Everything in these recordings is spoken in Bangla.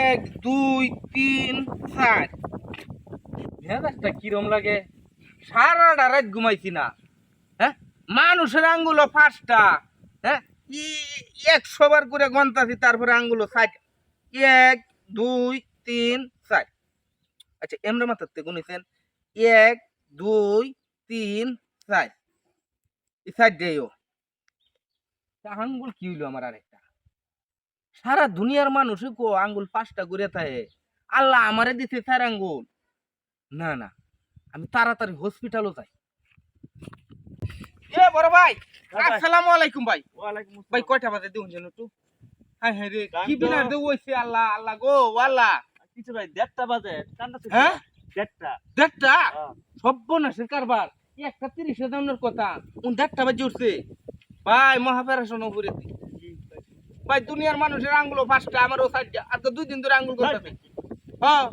এক দুই তিন চার। মেজাজটা কিরম লাগে, সারাটা রাত ঘুমাইছি না। হ্যাঁ, মানুষের আঙ্গুলো 5টা। হ্যাঁ, 100 বার করে গন্তাছি, তারপরে আঙ্গুলো 60। 1 2 3 4। আচ্ছা, এমরা মাথাতে গুনেছেন 1 2 3 4। এই 4 দেও আঙ্গুল কি হইলো আমার আরেকটা। সারা দুনিয়ার মানুষ কো আঙ্গুল 5টা করে থাকে, আল্লাহ আমারে দিছে 4 আঙ্গুল। না না, আমি তাড়াতাড়ি হসপিটালও যাই। এ বড় ভাই, আসসালামু আলাইকুম ভাই। ওয়ালাইকুম ভাই আসসালাম। কয়টা বাজে দেখুন যেন একটু। হ্যাঁ হ্যাঁ রে, কি গান তো- বিনার দে হইছে, আল্লাহ আল্লাহ গো আল্লাহ। কিছু ভাই 1:30 বাজে কান্না ছিল। হ্যাঁ 1:30 দেড়টা, সর্বনাশের কারবার। 1:30 দামের কথা, 1:30 বাজে উঠছে। ভাই মহাপেরেশন উপরে। ভাই দুনিয়ার মানুষের আঙ্গুলও 5টা, আমারও 4টা। আর তো 2 দিন ধরে আঙ্গুল করতেছে। হ্যাঁ,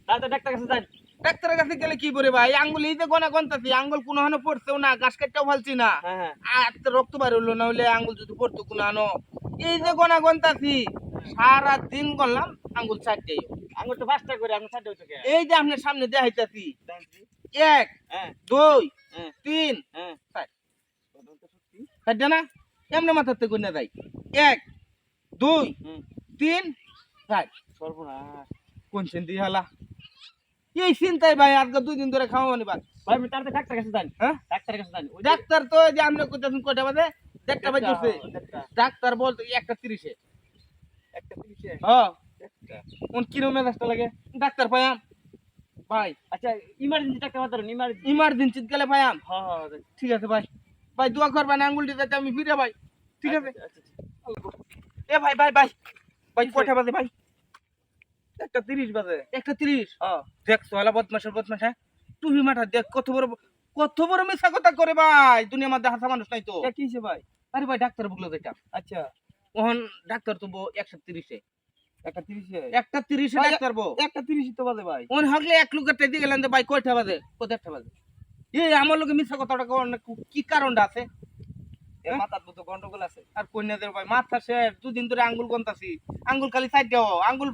তাতে ডাক্তার কাছে যান। ডাক্তারের কাছে গেলে কি করে ভাই, আঙ্গুল এই যে গনা গন্তাছি, আঙ্গুল কোনো হানো পড়ছেও না, ঘাস কাটতেও ফালছি না। হ্যাঁ আর তো রক্ত বার হইলো না, হইলে আঙ্গুল যদি পড়তো কোনো হানো। এই যে গনা গন্তাছি, সারা দিন করলাম আঙ্গুল 4টাই। আঙ্গুল তো 5টা করে আঙ্গুল 4টা হইছে কে? এই যে আপনার সামনে দেখাইতাছি, এক হ্যাঁ দুই হ্যাঁ তিন হ্যাঁ। 4। 4টা না, এমনি মাথাতে গুনে যাই। 1 2 হুম 3 4। সর্বনাশ। কোন চিন্তি হালা, এই চিন্তায় ভাই আজকে 2 দিন ধরে খাওয়া মানে বাদ। ভাই আমি তাতে ডাক্তার কাছে যান। হ্যাঁ, ডাক্তার কাছে যান। ডাক্তার তো এই যে আমরা কইতাছেন কয়টা বাজে, 1:30 বাজে উঠছে। ডাক্তার বলতে 1:30-এ। 1:30 এ? হ্যাঁ, 1টা। কোন কিরম মেজাজটা লাগে ডাক্তার পায়াম ভাই। আচ্ছা ইমার্জেন্সি ডাক্তার ধরুন ইমার্জেন্সি। ইমার্জেন্সি গেলে পায়াম। হ্যাঁ হ্যাঁ যান। ঠিক আছে ভাই, ভাই দোয়া করবেন আঙ্গুলটি যাতে আমি ফিরে ভাই। ঠিক আছে। আচ্ছা, আচ্ছা। এ ভাই ভাই ভাই ভাই, কি কয়টা বাজে ভাই? 1:30 বাজে। 1:30। হ্যাঁ দেখছো হলা বদমাশের বদমাশ। হ্যাঁ, তুই মাথা দেখ কত বড় মিথ্যা কথা করে ভাই, দুনিয়ার মধ্যে হাসা মানুষ নাই তো। কি হইছে ভাই? আরে ভাই ডাক্তার বললো যেটা, আচ্ছা ওহন ডাক্তার তো 1:30-এ। 1:30 এ? 1:30-এ ভাই, ডাক্তার বউ। 1:30 তো বাজে ভাই। ওন হগলে এক লোকের টাই দিয়ে গেলেন যে ভাই কয়টা বাজে, কত 1টা বাজে। আমার লোকে মিথ্যা কথাটা কর না, কি কারণটা আছে? এর মাথার মতো গন্ডগোল আছে। আর কন্যাদের ভাই মাথা শেষ, 2 দিন ধরে আঙ্গুল গন্তাছি, আঙ্গুল খালি 4টা। আঙ্গুল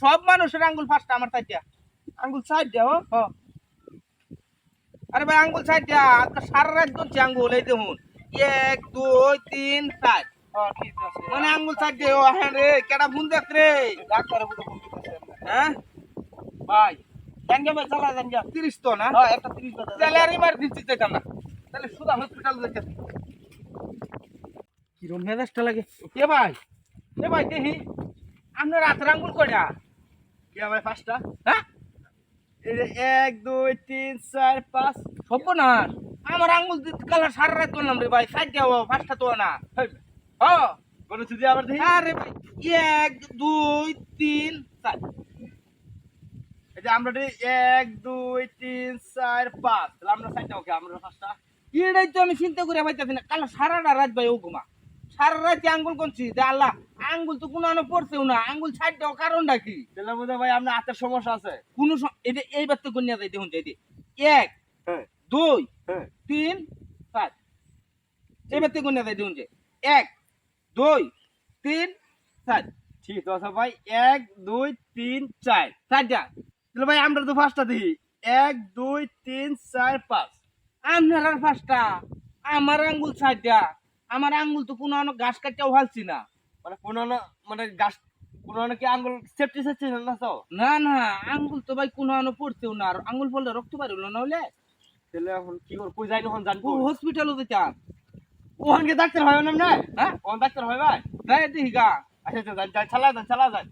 সব মানুষের আঙ্গুল 5টা, আমার 4টা। আঙ্গুল 4টা? হ্যাঁ। আরে ভাই আঙ্গুল 4টা, আজকে সারা রাত ধরছি আঙ্গুল। এই দেখুন 1 2 3 4, হ্যাঁ ঠিক আছে। মানে আঙ্গুল 4টা। ও হ্যাঁ রে, কেডা ফোন দেখ রে? ডাক্তারের মতো ফোন দিতেছে। হ্যাঁ ভাই, জানগা ভাই চালা জানগা। 30 তো না, হ্যাঁ 1:30 বাজে। তাহলে আর ইমার্জেন্সি যেতাম না, তাহলে সুদা হসপিটাল যেতাম। কিরম মেজাজটা লাগে। এ ভাই দেখি আপনার হাতের আঙ্গুল কয়টা? কি ভাই 5টা? হ্যাঁ, এই যে 1 2 3 4 5। সর্বনাশ, আমার আঙ্গুল দিতে কালার সারা রাত করলাম রে ভাই, 4টা 5টা তো না। হ্যাঁ, কোন সুদি আবার দেখি। আরে ভাই 1 2 3 4। এই যে আমরা 1 2 3 4 5, তাহলে আমরা 4টা ওকে, আমরা 5টা। এটাই তো আমি চিন্তা করে পাইতেছি না, কাল সারাটা রাত ভাই ও ঘুমা, সারা রাতে আঙ্গুল কোনছি দে আল্লাহ, আঙ্গুল তো কোনো আনো পড়ছেও না, আঙ্গুল 4টা, কারণটা কি? তাহলে বোধহয় ভাই আপনার হাতের সমস্যা আছে। কোনো এইবার তো কন্যা যাই দেখুন যাই 1 হ্যাঁ 2 হ্যাঁ 3 4। এইবার তো কন্যা যাই দেখুন যে 1 2 3 4। ঠিক আছে ভাই, 1 2 3 4। 4টা। তাহলে ভাই আমরা তো 5টা দেখি। 1 2 3 4 5। আপনার আর 5টা, আমার আঙ্গুল 4টা। আমার আঙ্গুল তো কোনো আনো ঘাস কাটতেও ফালছি না। মানে কোন না, মানে গাছ কোন না কি আঙ্গুল সেফটি সেফটি না তো? না না, আঙ্গুল তো ভাই কোনো আনো পড়ছেও না, আর আঙ্গুল পড়লে রক্ত বার হলো না হলে তাহলে এখন কি করব, কই যাই এখন জানবো। হসপিটালও যেতাম। ওখানে কি ডাক্তার হয় না? হ্যাঁ, কোন ডাক্তার হয় ভাই? তাই দেখি গা। আচ্ছা আচ্ছা, যান চালা যান চালা যান।